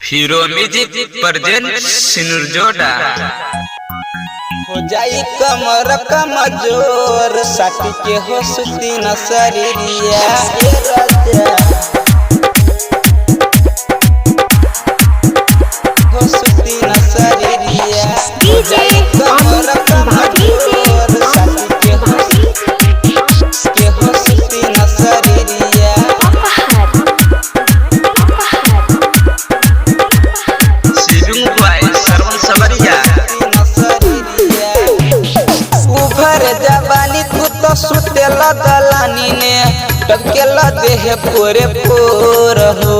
hero music present सिनुर जोड़ा हो जाई कमर कमजोर साथी के हो सुती न शरीरिया ये राजा हो सुती न शरीरिया हो जाई कमर कमजोर साथी के हो सुती न शरीरिया सिरुंग भाई सरवन सवरिया जवानी तू तो सुतेला दलानी ने टकेला देह पूरे पूर हो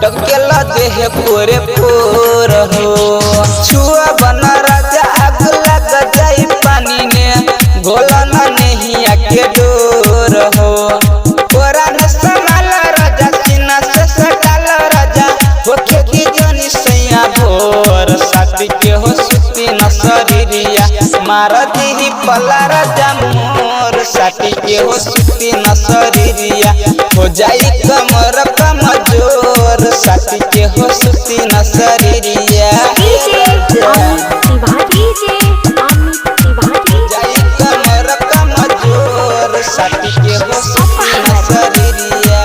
टकेला देह पूरे पूर हो छुआ बना राजा आग लग जाई पानी ने गोला ना नहीं आके डोर हो कोरा ने संभाल राजा सीना से सटाल राजा होके की जानी सैया भोर साथी के हो सुती न शरीरिया मार दी पला राजा मोर साथी के हो सुती न शरीरिया हो जाई कमर कमजोर साथी के हो सुती न शरीरिया जाई कमर कमजोर साथी के हो सुती न शरीरिया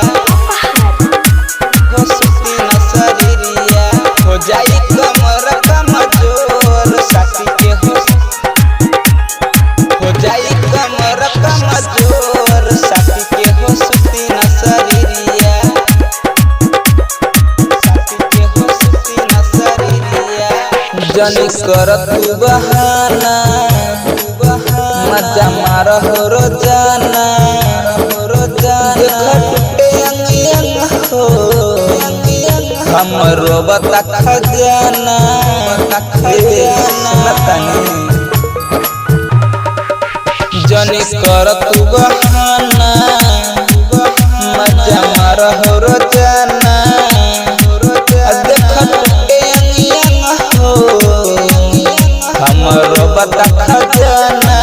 हो सुती न शरीरिया हो जाई कमर कमजोर साथी के हो जाई कमर कमजोर साथी के हो सुती न शरीरिया साथी के हो सुती न शरीरिया जनी कर तू बहाना मजा मार हो रोजाना देख टूटे अंग अंग हो हमरो बता खजाना जनी कर तू बहाना मजा मार हो रोजाना देख टूटे अंग अंग हो हमरो बता खजाना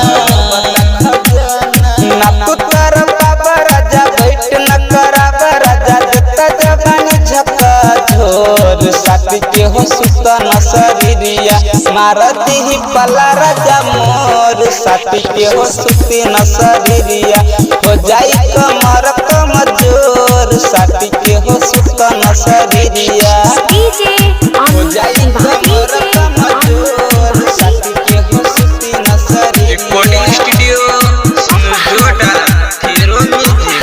ना पुतर बाबा राजा बैठ न कराबा राजा जता जवानी झपा झोर साथी के हो सुता न शरीरिया मार दी पला राजा मोर साथी के हो सुती न शरीरिया हो जाई कमर कमजोर साथी के हो सुता न शरीरिया हो जाई कमर कमजोर साथी के हो सुती न शरीरिया रिकॉर्डिंग स्टूडियो सिनुर जोड़ा हीरो म्यूजिक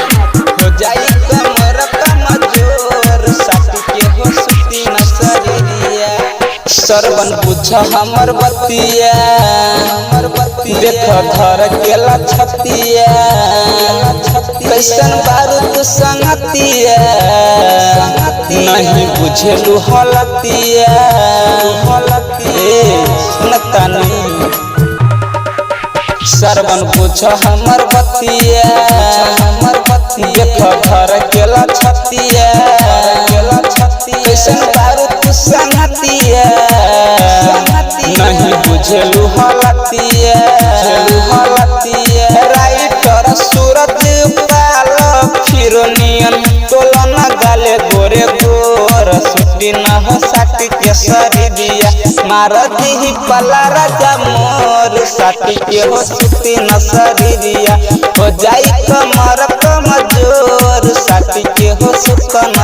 हो जाई कमर कमजोर साथी के हो सुती न शरीरिया सरवन बुझ हमर बतिया देख धर केला छतिया कैसन बारूद संगतिया नहीं बुझेलू हलतिया नतनी सरवन बुझ हमर बतिया देख धर केला छतिया कैसन बारूद संगतिया नहीं बुझेलू हलतिया राइटर सूरत पाल फिरोनियन तोलना गाले गोरे गोर सुटी न हो साथी के शरीरिया मार दी पला राजा मोर साथी के हो सुती न शरीरिया हो जाई कमर कमजोर साथी के हो सुत न